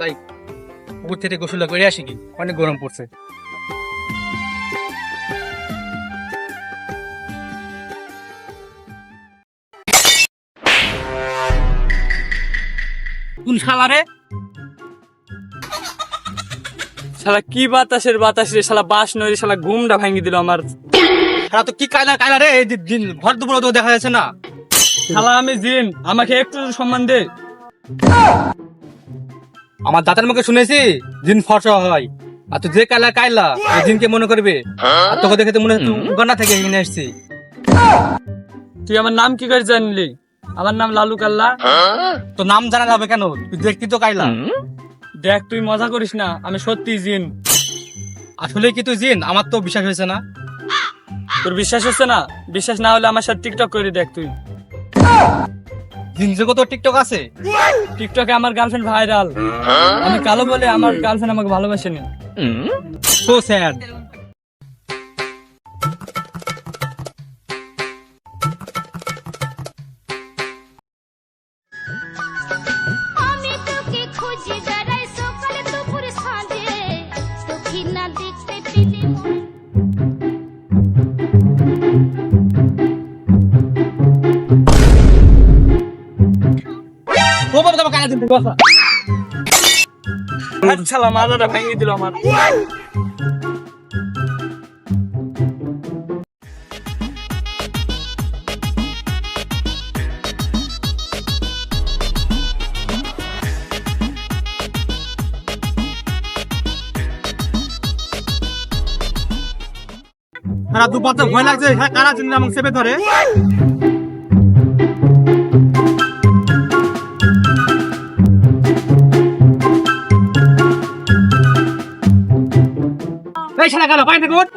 তাই পুকুর থেকে গোসল করে আসি কি, অনেক গরম পড়ছে। কোন শালা রে? শালা কি বাতাসের বাতাস রে, শালা বাস নয় রে, শালা ঘুমটা ভাঙি দিল আমার। শালা তো কি কায়লা কায়লা রে, এই দিন ভর দুপুর তো দেখা যাচ্ছে না। শালা আমি জিন, আমাকে একটু সম্মান দে। আমার দাদার মুখে শুনেছি জিন ফর্সা হয়, আর তুই যে কায়লা কায়লা এই জিনকে মনে করবে। আর তোকে দেখে তো মনে হয় উগান্ডা থেকে এখানে এসেছি। তুই আমার নাম কি করে জানলি? আমার নাম লালু কাল্লা। তো নাম জানা যাবে কেন? তুই দেখতি তো কায়লা। দেখ তুই মজা করিস না, আমি সত্যি জিন। আসলে কি তুই জিন? আমার তো বিশ্বাস হয়েছে না। তোর বিশ্বাস হচ্ছে না? বিশ্বাস না হলে আমার সাথে টিকটক করে দেখ তুই। জিন জগৎ টিকটক আছে? টিকটকে আমার গার্লফ্রেন্ড ভাইরাল। আমি কালো বলে আমার গার্লফ্রেন্ড আমাকে ভালোবাসেনি। So sad. আমি তোকে খুঁজি বেড়াই সকালে দুপুর সাঁঝে তোকে না দেখতে পেলে ও বাবা বাবা কায়লা জিন কথা। শালা মাথাটা ভাঙিয়ে দিল আমার। সারা দুপার তো ভয় লাগছে, হ্যাঁ কারা জিন আমাকে চেপে ধরে। এই শালা কালো পাই থেকে উঠ।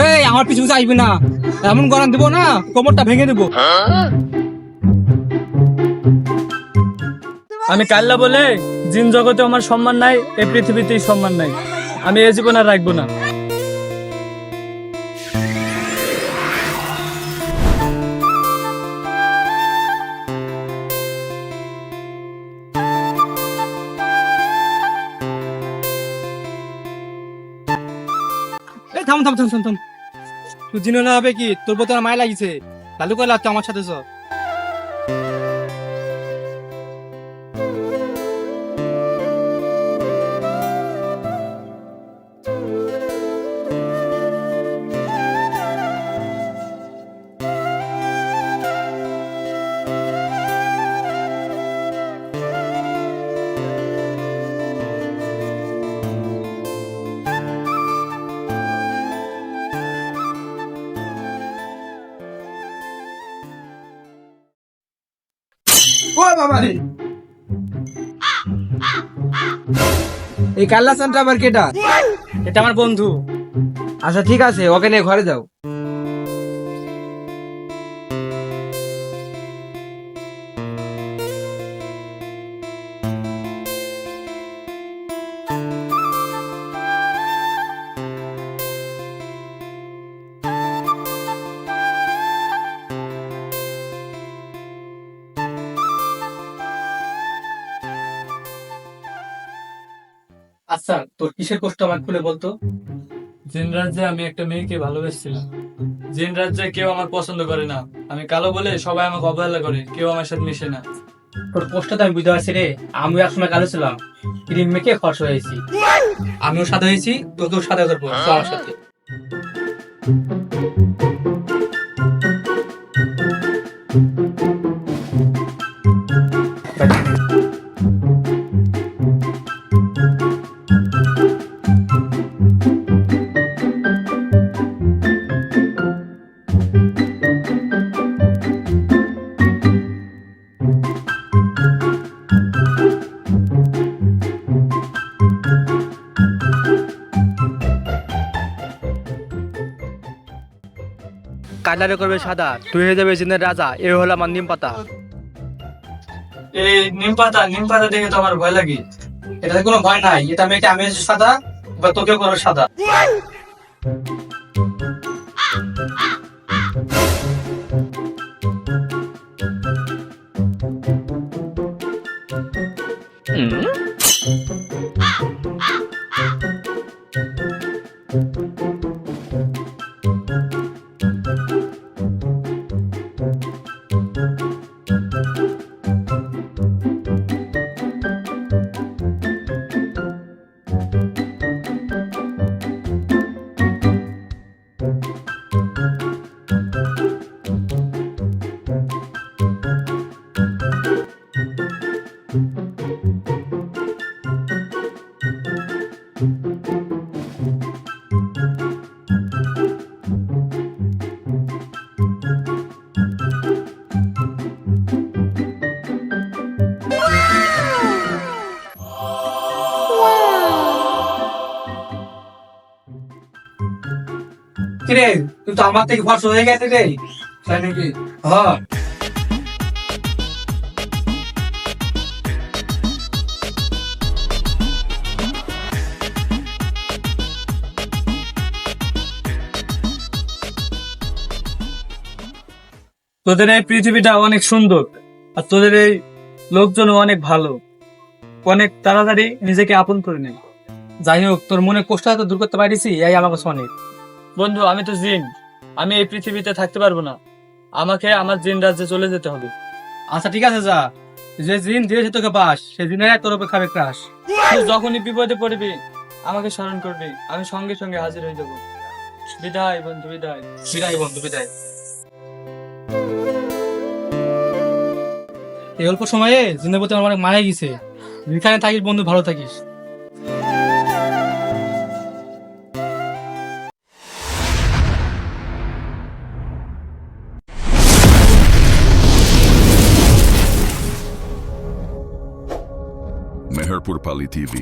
এই আমার পিছু পিছু আসবি না, এমন গরম দেবো না কোমরটা ভেঙে দেবো। আমি কাল্লা বলে জিন জগতে আমার সম্মান নাই, এই পৃথিবীতেই সম্মান নাই। আমি এ জীবন আর রাখবো না। এই থাম থাম থাম থাম থাম। তুই জিনে না হবে কি? তোর প্রতি আমার মায় লাগিছে। লালু কয়লা তুই আমার সাথে চল। ও বাবা রে, এই কাল্লা চানটা আবার কেটা? এটা আমার বন্ধু। আচ্ছা ঠিক আছে, ওকে নিয়ে ঘরে যাও। আচ্ছা তোর কিসের কষ্ট আমার খুলে বলতো। জিন রাজ্যে আমি একটা মেয়েকে ভালোবেসেছিলাম। জিন রাজ্যে কেউ আমার পছন্দ করে না। আমি কালো বলে সবাই আমাকে অবহেলা করে, কেউ আমার সাথে মিশে না। তোর কষ্টটা আমি বুঝতে পারছি রে। আমিও একসময় কালো ছিলাম, ক্রিম মেখে খরচ হয়েছি। আমিও সাদা হয়েছি, তোকেও সাদা করবো আমার সাথে। কালারে করবে সাদা, তুই হয়ে যাবে জিনের রাজা। এই হলো আমার নিম পাতা। এই নিম পাতা দেখে তো আমার ভয় লাগে। এটাতে কোনো ভয় নাই, এটা মেয়েকে আমি হয়েছি সাদা, বা তোকেও করবো সাদা। কিরে, তুই তো আমার থেকে ফর্স হয়ে গেছে রে। তাই নাকি? হ্যাঁ, তোদের এই পৃথিবীটা অনেক সুন্দর, আর তোদের এই লোকজন অনেক ভালো, অনেক তাড়াতাড়ি নিজেকে আপন করে নেয়। যাই হোক, তোর মনে কষ্টটা তো দূর করতে পারিছি, এই আমার কাছে অনেক। বন্ধু, আমি তো জিন, আমি এই পৃথিবীতে থাকতে পারবো না। আমাকে আমার জিন রাজ্যে চলে যেতে হবে। আচ্ছা ঠিক আছে, যা। যে জিন দিয়েছে তোকে বাস, সে দিনের তোর উপর খাবে ক্রাশ। তুই যখনই বিপদে পড়বি আমাকে স্মরণ করবি, আমি সঙ্গে সঙ্গে হাজির হয়ে যাব। বিদায় বন্ধু, বিদায়। বিদায় বন্ধু, বিদায়। এই অল্প সময়ে জিনের প্রতি আমার অনেক মায়া গেছে। যেখানে থাকিস বন্ধু, ভালো থাকিস। Meherpur Pali TV.